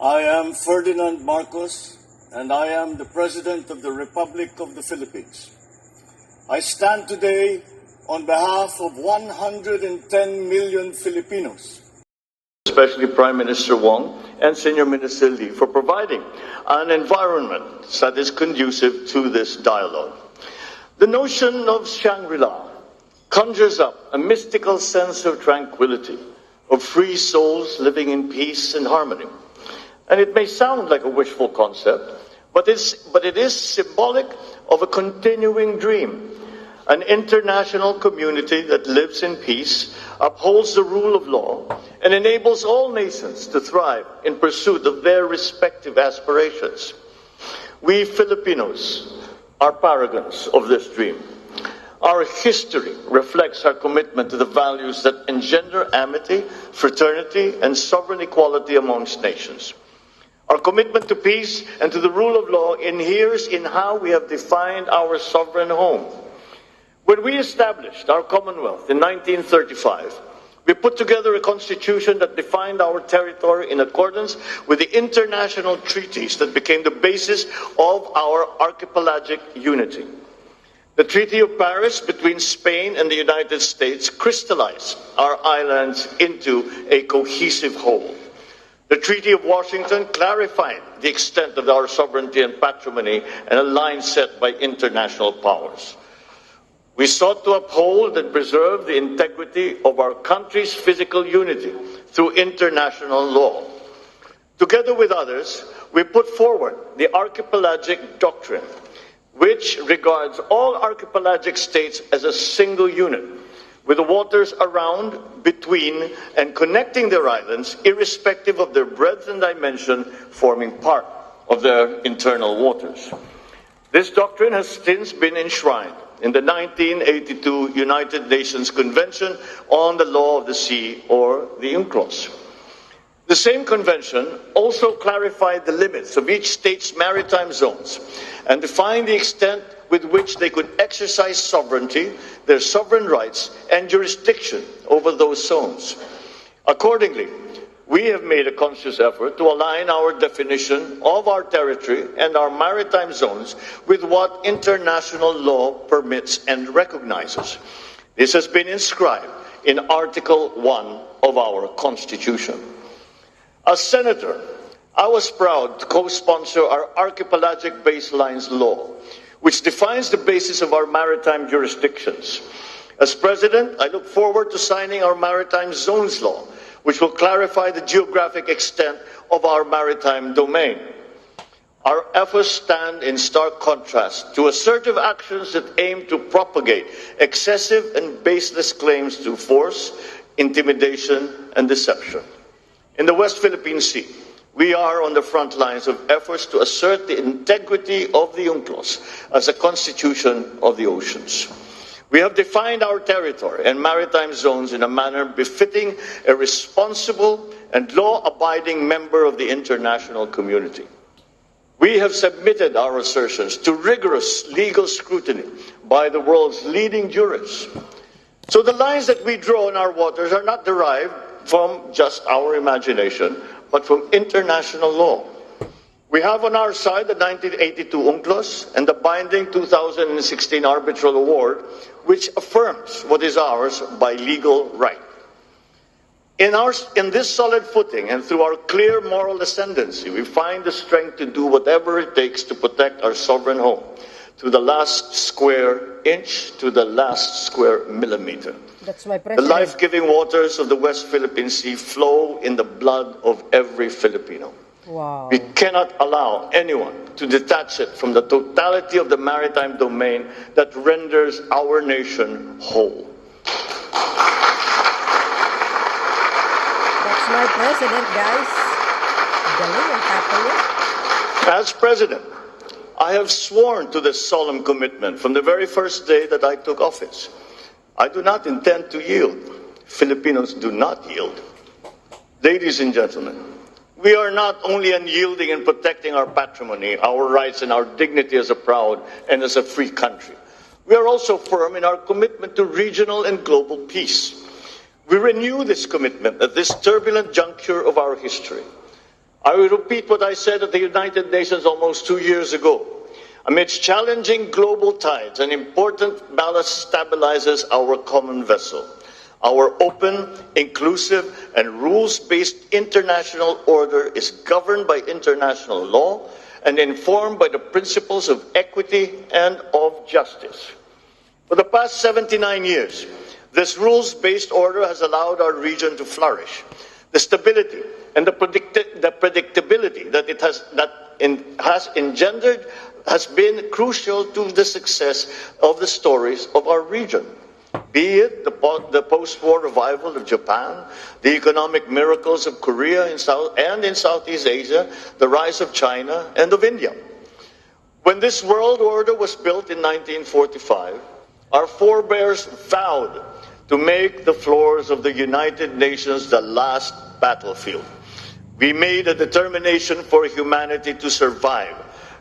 I am Ferdinand Marcos, and I am the President of the Republic of the Philippines. I stand today on behalf of 110 million Filipinos. Especially Prime Minister Wong and Senior Minister Lee for providing an environment that is conducive to this dialogue. The notion of Shangri-La conjures up a mystical sense of tranquility, of free souls living in peace and harmony. And it may sound like a wishful concept, but it is symbolic of a continuing dream. An international community that lives in peace, upholds the rule of law, and enables all nations to thrive in pursuit of their respective aspirations. We Filipinos are paragons of this dream. Our history reflects our commitment to the values that engender amity, fraternity, and sovereign equality amongst nations. Our commitment to peace and to the rule of law inheres in how we have defined our sovereign home. When we established our Commonwealth in 1935, we put together a constitution that defined our territory in accordance with the international treaties that became the basis of our archipelagic unity. The Treaty of Paris between Spain and the United States crystallized our islands into a cohesive whole. The Treaty of Washington clarified the extent of our sovereignty and patrimony and a line set by international powers. We sought to uphold and preserve the integrity of our country's physical unity through international law. Together with others, we put forward the Archipelagic Doctrine, which regards all archipelagic states as a single unit, with the waters around, between, and connecting their islands, irrespective of their breadth and dimension, forming part of their internal waters. This doctrine has since been enshrined in the 1982 United Nations Convention on the Law of the Sea, or the UNCLOS. The same convention also clarified the limits of each state's maritime zones and defined the extent with which they could exercise sovereignty, their sovereign rights, and jurisdiction over those zones. Accordingly, we have made a conscious effort to align our definition of our territory and our maritime zones with what international law permits and recognizes. This has been inscribed in Article 1 of our Constitution. As Senator, I was proud to co-sponsor our Archipelagic Baselines Law, which defines the basis of our maritime jurisdictions. As President, I look forward to signing our Maritime Zones Law, which will clarify the geographic extent of our maritime domain. Our efforts stand in stark contrast to assertive actions that aim to propagate excessive and baseless claims through force, intimidation, and deception. In the West Philippine Sea, we are on the front lines of efforts to assert the integrity of the UNCLOS as a constitution of the oceans. We have defined our territory and maritime zones in a manner befitting a responsible and law-abiding member of the international community. We have submitted our assertions to rigorous legal scrutiny by the world's leading jurists. So the lines that we draw in our waters are not derived from just our imagination, but from international law. We have on our side the 1982 UNCLOS and the binding 2016 arbitral award, which affirms what is ours by legal right. In this solid footing and through our clear moral ascendancy, we find the strength to do whatever it takes to protect our sovereign home, to the last square inch, to the last square millimeter. That's my The president. life-giving waters of the West Philippine Sea flow in the blood of every Filipino. Wow. We cannot allow anyone to detach it from the totality of the maritime domain that renders our nation whole. That's my president, guys. Galing ang tapo niya. As President, I have sworn to this solemn commitment from the very first day that I took office. I do not intend to yield. Filipinos do not yield. Ladies and gentlemen, we are not only unyielding in protecting our patrimony, our rights, and our dignity as a proud and as a free country. We are also firm in our commitment to regional and global peace. We renew this commitment at this turbulent juncture of our history. I will repeat what I said at the United Nations almost 2 years ago. Amidst challenging global tides, an important ballast stabilizes our common vessel. Our open, inclusive, and rules-based international order is governed by international law and informed by the principles of equity and of justice. For the past 79 years, this rules-based order has allowed our region to flourish. The stability and the predictability that it has engendered has been crucial to the success of the stories of our region. Be it the post-war revival of Japan, the economic miracles of Korea in Southeast Asia, the rise of China and of India. When this world order was built in 1945, our forebears vowed to make the floors of the United Nations the last battlefield. We made a determination for humanity to survive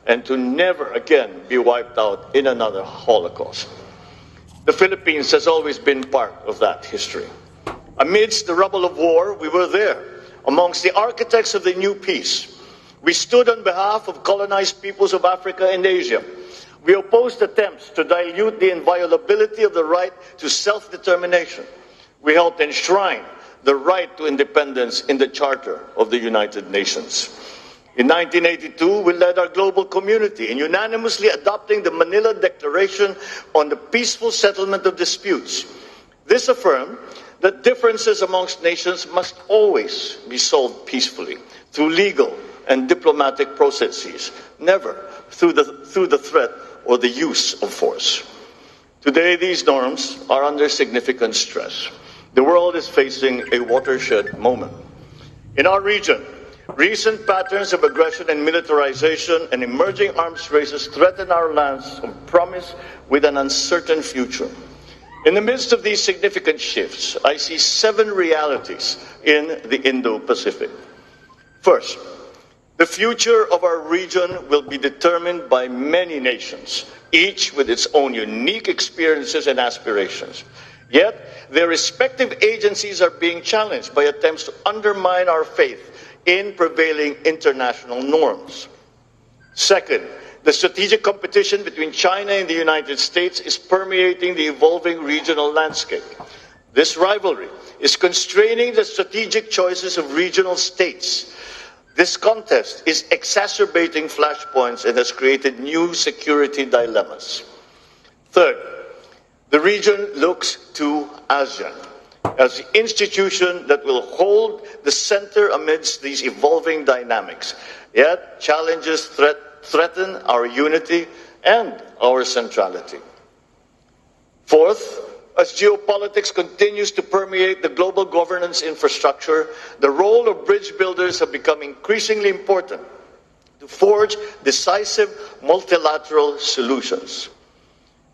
and to never again be wiped out in another Holocaust. The Philippines has always been part of that history. Amidst the rubble of war, we were there, amongst the architects of the new peace. We stood on behalf of colonized peoples of Africa and Asia. We opposed attempts to dilute the inviolability of the right to self-determination. We helped enshrine the right to independence in the Charter of the United Nations. In 1982, we led our global community in unanimously adopting the Manila Declaration on the peaceful settlement of disputes. This affirmed that differences amongst nations must always be solved peacefully through legal and diplomatic processes, never through the threat or the use of force. Today, these norms are under significant stress. The world is facing a watershed moment. In our region, recent patterns of aggression and militarization and emerging arms races threaten our lands of promise with an uncertain future. In the midst of these significant shifts, I see 7 realities in the Indo-Pacific. First, the future of our region will be determined by many nations, each with its own unique experiences and aspirations. Yet, their respective agencies are being challenged by attempts to undermine our faith in prevailing international norms. Second, the strategic competition between China and the United States is permeating the evolving regional landscape. This rivalry is constraining the strategic choices of regional states. This contest is exacerbating flashpoints and has created new security dilemmas. Third, the region looks to ASEAN as the institution that will hold the center amidst these evolving dynamics. Yet, challenges threaten our unity and our centrality. Fourth, as geopolitics continues to permeate the global governance infrastructure, the role of bridge builders has become increasingly important to forge decisive multilateral solutions.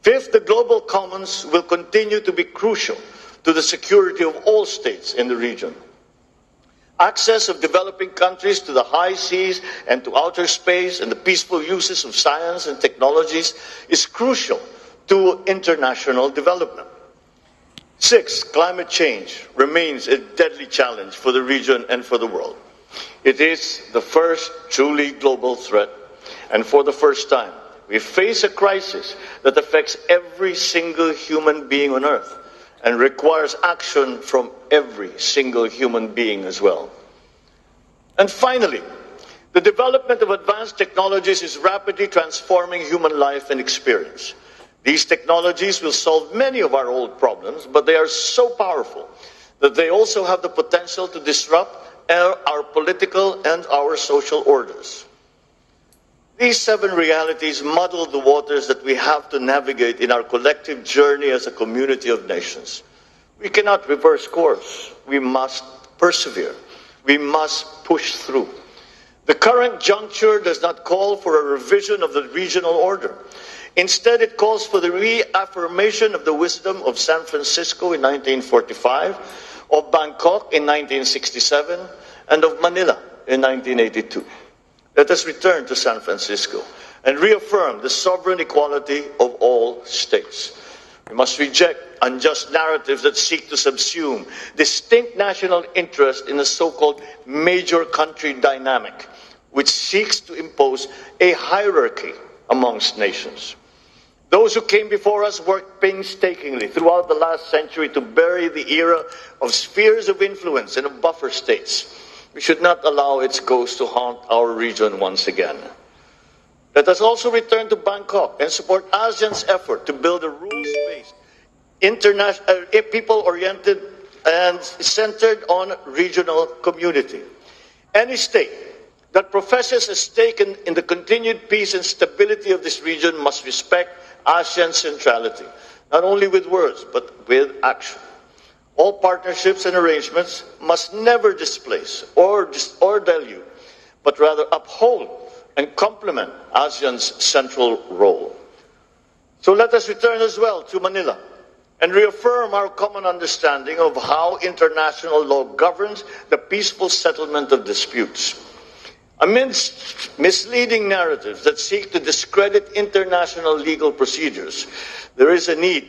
Fifth, the global commons will continue to be crucial to the security of all states in the region. Access of developing countries to the high seas and to outer space and the peaceful uses of science and technologies is crucial to international development. Sixth, climate change remains a deadly challenge for the region and for the world. It is the first truly global threat, and for the first time, we face a crisis that affects every single human being on Earth and requires action from every single human being as well. And finally, the development of advanced technologies is rapidly transforming human life and experience. These technologies will solve many of our old problems, but they are so powerful that they also have the potential to disrupt our political and our social orders. These 7 realities muddle the waters that we have to navigate in our collective journey as a community of nations. We cannot reverse course. We must persevere. We must push through. The current juncture does not call for a revision of the regional order. Instead, it calls for the reaffirmation of the wisdom of San Francisco in 1945, of Bangkok in 1967, and of Manila in 1982. Let us return to San Francisco and reaffirm the sovereign equality of all states. We must reject unjust narratives that seek to subsume distinct national interest in a so-called major country dynamic, which seeks to impose a hierarchy amongst nations. Those who came before us worked painstakingly throughout the last century to bury the era of spheres of influence and of buffer states. We should not allow its ghost to haunt our region once again. Let us also return to Bangkok and support ASEAN's effort to build a rules-based, people-oriented, and centered on regional community. Any state that professes a stake in the continued peace and stability of this region must respect ASEAN centrality, not only with words, but with action. All partnerships and arrangements must never displace or dilute, but rather uphold and complement ASEAN's central role. So let us return as well to Manila and reaffirm our common understanding of how international law governs the peaceful settlement of disputes. Amidst misleading narratives that seek to discredit international legal procedures, there is a need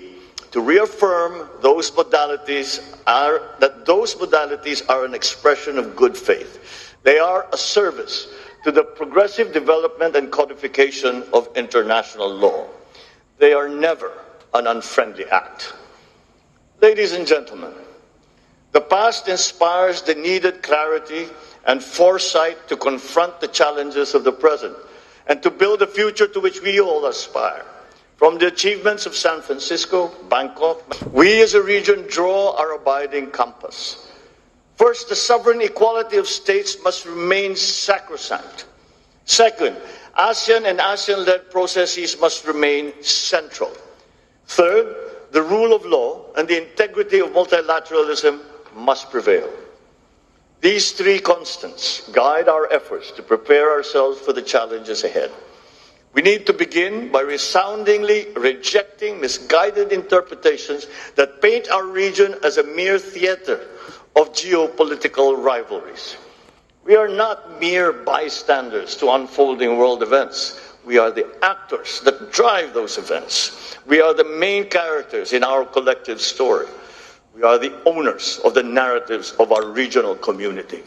to reaffirm those modalities are an expression of good faith. They are a service to the progressive development and codification of international law. They are never an unfriendly act. Ladies and gentlemen, the past inspires the needed clarity and foresight to confront the challenges of the present and to build a future to which we all aspire. From the achievements of San Francisco, Bangkok, we as a region draw our abiding compass. First, the sovereign equality of states must remain sacrosanct. Second, ASEAN and ASEAN-led processes must remain central. Third, the rule of law and the integrity of multilateralism must prevail. These three constants guide our efforts to prepare ourselves for the challenges ahead. We need to begin by resoundingly rejecting misguided interpretations that paint our region as a mere theater of geopolitical rivalries. We are not mere bystanders to unfolding world events. We are the actors that drive those events. We are the main characters in our collective story. We are the owners of the narratives of our regional community.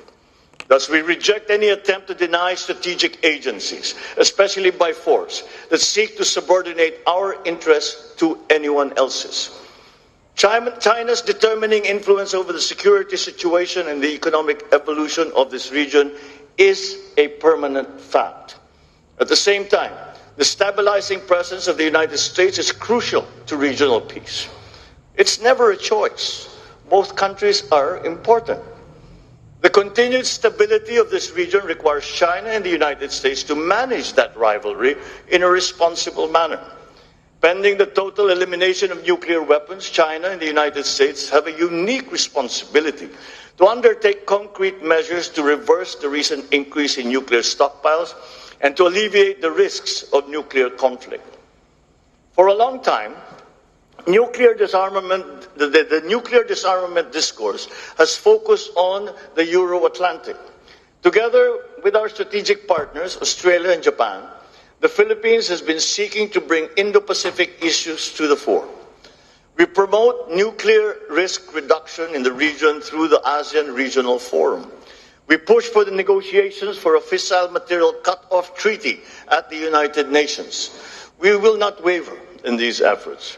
Thus, we reject any attempt to deny strategic agencies, especially by force, that seek to subordinate our interests to anyone else's. China's determining influence over the security situation and the economic evolution of this region is a permanent fact. At the same time, the stabilizing presence of the United States is crucial to regional peace. It's never a choice. Both countries are important. The continued stability of this region requires China and the United States to manage that rivalry in a responsible manner. Pending the total elimination of nuclear weapons, China and the United States have a unique responsibility to undertake concrete measures to reverse the recent increase in nuclear stockpiles and to alleviate the risks of nuclear conflict. For a long time, the nuclear disarmament discourse has focused on the Euro-Atlantic. Together with our strategic partners, Australia and Japan, the Philippines has been seeking to bring Indo-Pacific issues to the fore. We promote nuclear risk reduction in the region through the ASEAN Regional Forum. We push for the negotiations for a fissile material cut-off treaty at the United Nations. We will not waver in these efforts.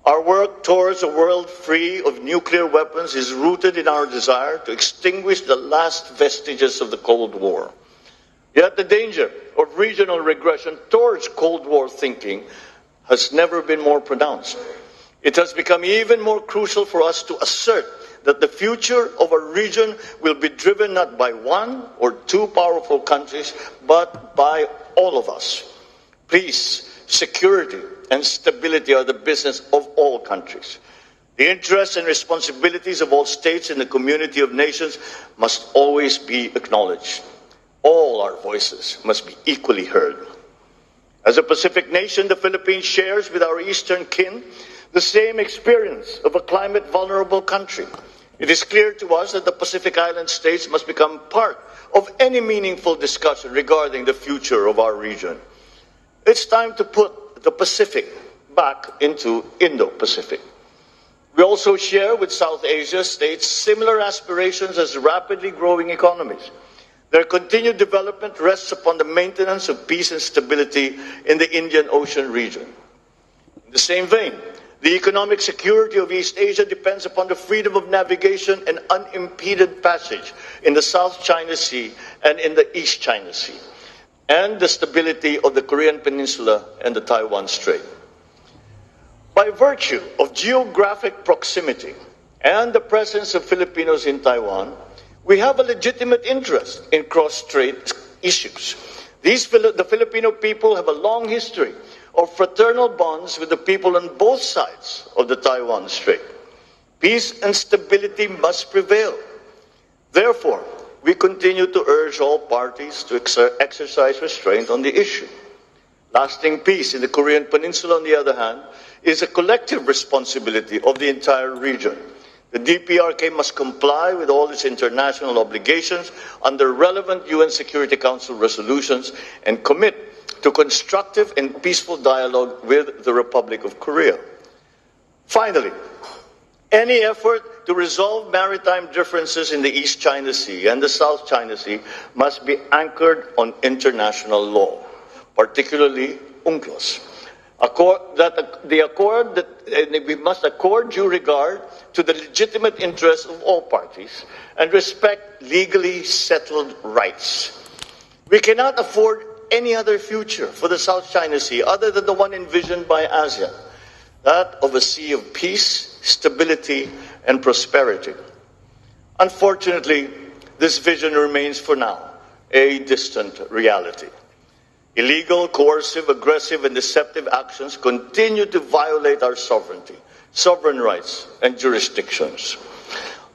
Our work towards a world free of nuclear weapons is rooted in our desire to extinguish the last vestiges of the Cold War. Yet the danger of regional regression towards Cold War thinking has never been more pronounced. It has become even more crucial for us to assert that the future of our region will be driven not by one or two powerful countries, but by all of us. Peace, security, and stability are the business of all countries. The interests and responsibilities of all states in the community of nations must always be acknowledged. All our voices must be equally heard. As a Pacific nation, the Philippines shares with our eastern kin the same experience of a climate-vulnerable country. It is clear to us that the Pacific Island states must become part of any meaningful discussion regarding the future of our region. It's time to put the Pacific back into Indo-Pacific. We also share with South Asia states similar aspirations as rapidly growing economies. Their continued development rests upon the maintenance of peace and stability in the Indian Ocean region. In the same vein, the economic security of East Asia depends upon the freedom of navigation and unimpeded passage in the South China Sea and in the East China Sea, and the stability of the Korean Peninsula and the Taiwan Strait. By virtue of geographic proximity and the presence of Filipinos in Taiwan, we have a legitimate interest in cross-strait issues. The Filipino people have a long history of fraternal bonds with the people on both sides of the Taiwan Strait. Peace and stability must prevail. Therefore, we continue to urge all parties to exercise restraint on the issue. Lasting peace in the Korean Peninsula, on the other hand, is a collective responsibility of the entire region. The DPRK must comply with all its international obligations under relevant UN Security Council resolutions and commit to constructive and peaceful dialogue with the Republic of Korea. Finally, any effort to resolve maritime differences in the East China Sea and the South China Sea must be anchored on international law, particularly UNCLOS. We must accord due regard to the legitimate interests of all parties and respect legally settled rights. We cannot afford any other future for the South China Sea other than the one envisioned by ASEAN, that of a sea of peace, stability, and prosperity. Unfortunately, this vision remains for now a distant reality. Illegal, coercive, aggressive, and deceptive actions continue to violate our sovereignty, sovereign rights, and jurisdictions.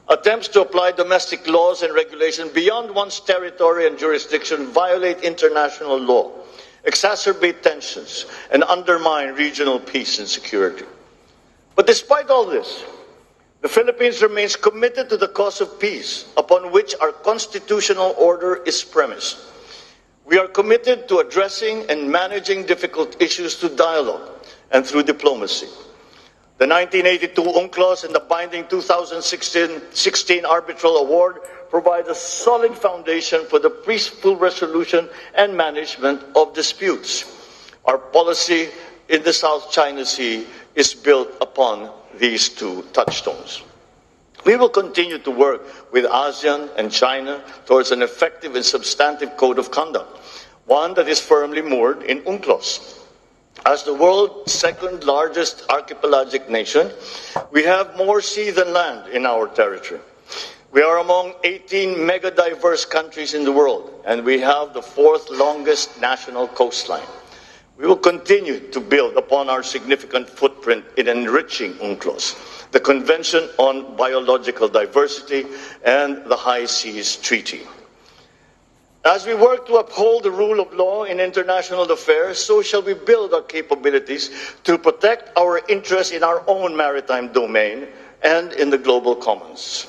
Attempts to apply domestic laws and regulations beyond one's territory and jurisdiction violate international law, exacerbate tensions, and undermine regional peace and security. But despite all this, the Philippines remains committed to the cause of peace upon which our constitutional order is premised. We are committed to addressing and managing difficult issues through dialogue and through diplomacy. The 1982 UNCLOS and the binding 2016 arbitral award provide a solid foundation for the peaceful resolution and management of disputes. Our policy in the South China Sea is built upon these two touchstones. We will continue to work with ASEAN and China towards an effective and substantive code of conduct, one that is firmly moored in UNCLOS. As the world's second largest archipelagic nation, we have more sea than land in our territory. We are among 18 mega-diverse countries in the world, and we have the fourth longest national coastline. We will continue to build upon our significant footprint in enriching UNCLOS, the Convention on Biological Diversity, and the High Seas Treaty. As we work to uphold the rule of law in international affairs, so shall we build our capabilities to protect our interests in our own maritime domain and in the global commons.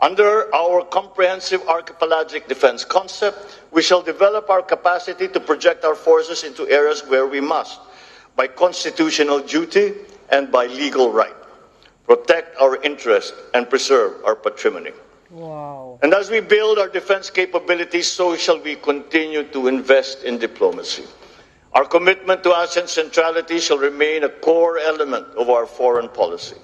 Under our comprehensive archipelagic defense concept, we shall develop our capacity to project our forces into areas where we must, by constitutional duty and by legal right, protect our interests and preserve our patrimony. Wow. And as we build our defense capabilities, so shall we continue to invest in diplomacy. Our commitment to ASEAN centrality shall remain a core element of our foreign policy.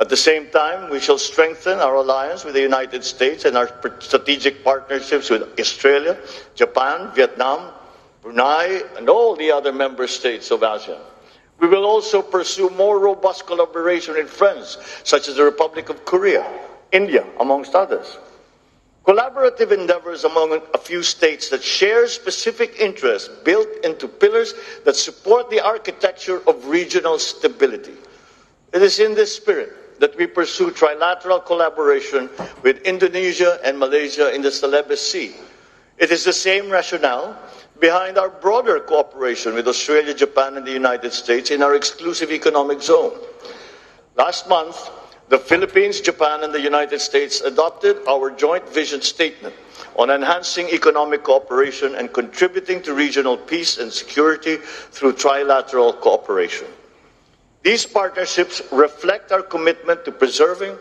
At the same time, we shall strengthen our alliance with the United States and our strategic partnerships with Australia, Japan, Vietnam, Brunei, and all the other member states of ASEAN. We will also pursue more robust collaboration with friends such as the Republic of Korea, India, amongst others. Collaborative endeavors among a few states that share specific interests built into pillars that support the architecture of regional stability. It is in this spirit that we pursue trilateral collaboration with Indonesia and Malaysia in the Celebes Sea. It is the same rationale behind our broader cooperation with Australia, Japan, and the United States in our exclusive economic zone. Last month, the Philippines, Japan, and the United States adopted our joint vision statement on enhancing economic cooperation and contributing to regional peace and security through trilateral cooperation. These partnerships reflect our commitment to preserving,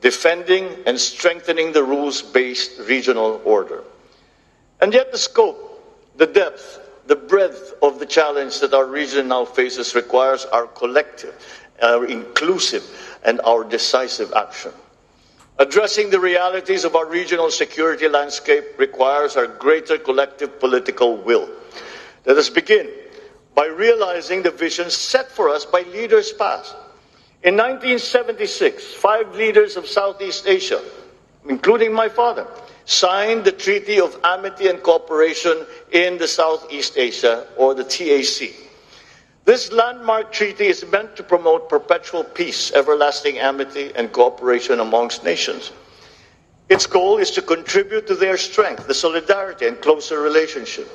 defending, and strengthening the rules-based regional order. And yet the scope, the depth, the breadth of the challenge that our region now faces requires our collective, our inclusive, and our decisive action. Addressing the realities of our regional security landscape requires our greater collective political will. Let us begin by realizing the vision set for us by leaders past. In 1976, 5 leaders of Southeast Asia, including my father, signed the Treaty of Amity and Cooperation in the Southeast Asia, or the TAC. This landmark treaty is meant to promote perpetual peace, everlasting amity, and cooperation amongst nations. Its goal is to contribute to their strength, the solidarity, and closer relationship.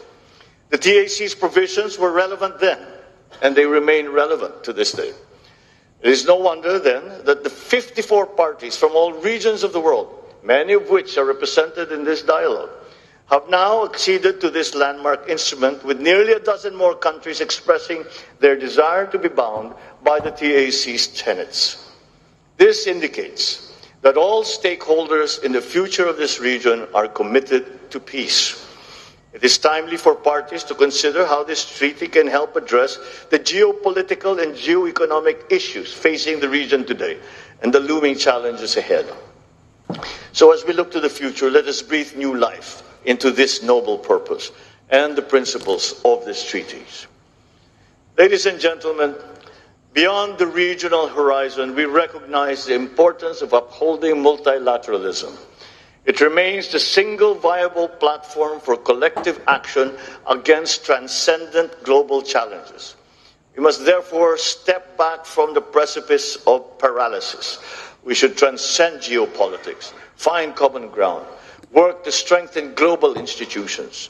The TAC's provisions were relevant then, and they remain relevant to this day. It is no wonder, then, that the 54 parties from all regions of the world, many of which are represented in this dialogue, have now acceded to this landmark instrument, with nearly a dozen more countries expressing their desire to be bound by the TAC's tenets. This indicates that all stakeholders in the future of this region are committed to peace. It is timely for parties to consider how this treaty can help address the geopolitical and geoeconomic issues facing the region today and the looming challenges ahead. So as we look to the future, let us breathe new life into this noble purpose and the principles of these treaties. Ladies and gentlemen, beyond the regional horizon, we recognize the importance of upholding multilateralism. It remains the single viable platform for collective action against transcendent global challenges. We must therefore step back from the precipice of paralysis. We should transcend geopolitics, find common ground, work to strengthen global institutions.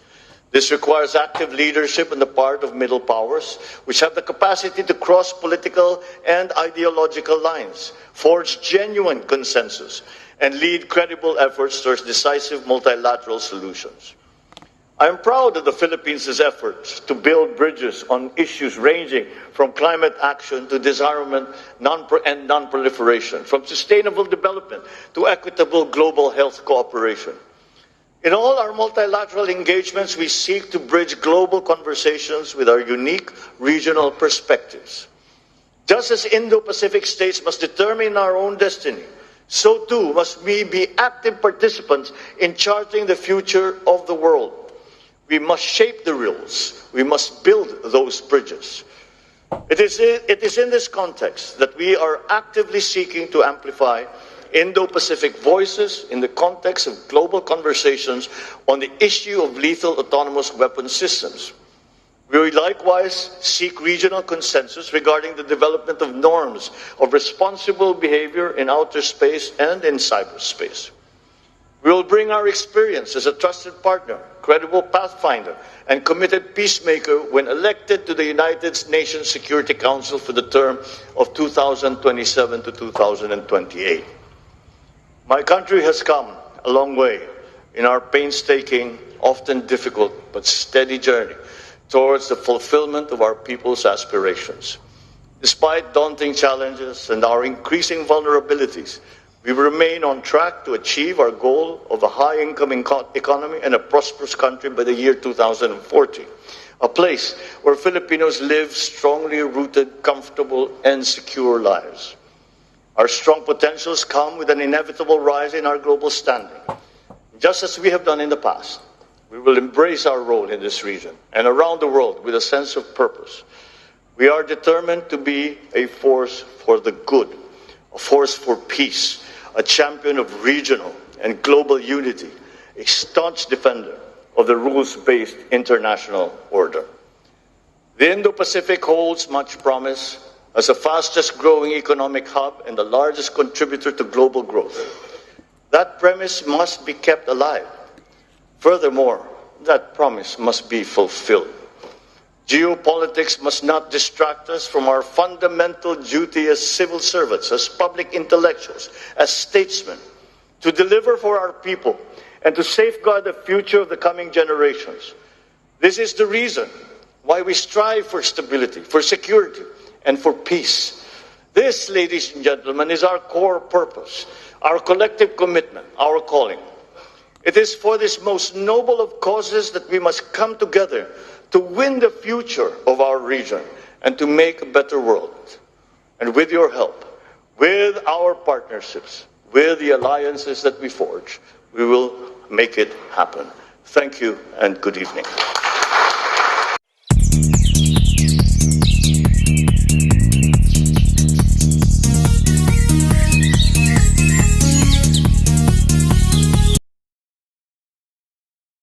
This requires active leadership on the part of middle powers, which have the capacity to cross political and ideological lines, forge genuine consensus, and lead credible efforts towards decisive multilateral solutions. I am proud of the Philippines' efforts to build bridges on issues ranging from climate action to disarmament and non-proliferation, from sustainable development to equitable global health cooperation. In all our multilateral engagements, we seek to bridge global conversations with our unique regional perspectives. Just as Indo-Pacific states must determine our own destiny, so too must we be active participants in charting the future of the world. We must shape the rules. We must build those bridges. It is in this context that we are actively seeking to amplify Indo-Pacific voices in the context of global conversations on the issue of lethal autonomous weapon systems. We will likewise seek regional consensus regarding the development of norms of responsible behavior in outer space and in cyberspace. We will bring our experience as a trusted partner, credible pathfinder, and committed peacemaker when elected to the United Nations Security Council for the term of 2027 to 2028. My country has come a long way in our painstaking, often difficult, but steady journey towards the fulfillment of our people's aspirations. Despite daunting challenges and our increasing vulnerabilities, we remain on track to achieve our goal of a high-income economy and a prosperous country by the year 2040, a place where Filipinos live strongly rooted, comfortable, and secure lives. Our strong potentials come with an inevitable rise in our global standing. Just as we have done in the past, we will embrace our role in this region and around the world with a sense of purpose. We are determined to be a force for the good, a force for peace, a champion of regional and global unity, a staunch defender of the rules-based international order. The Indo-Pacific holds much promise as the fastest growing economic hub and the largest contributor to global growth. That premise must be kept alive. Furthermore, that promise must be fulfilled. Geopolitics must not distract us from our fundamental duty as civil servants, as public intellectuals, as statesmen, to deliver for our people and to safeguard the future of the coming generations. This is the reason why we strive for stability, for security, and for peace. This, ladies and gentlemen, is our core purpose, our collective commitment, our calling. It is for this most noble of causes that we must come together to win the future of our region and to make a better world. And with your help, with our partnerships, with the alliances that we forge, we will make it happen. Thank you and good evening.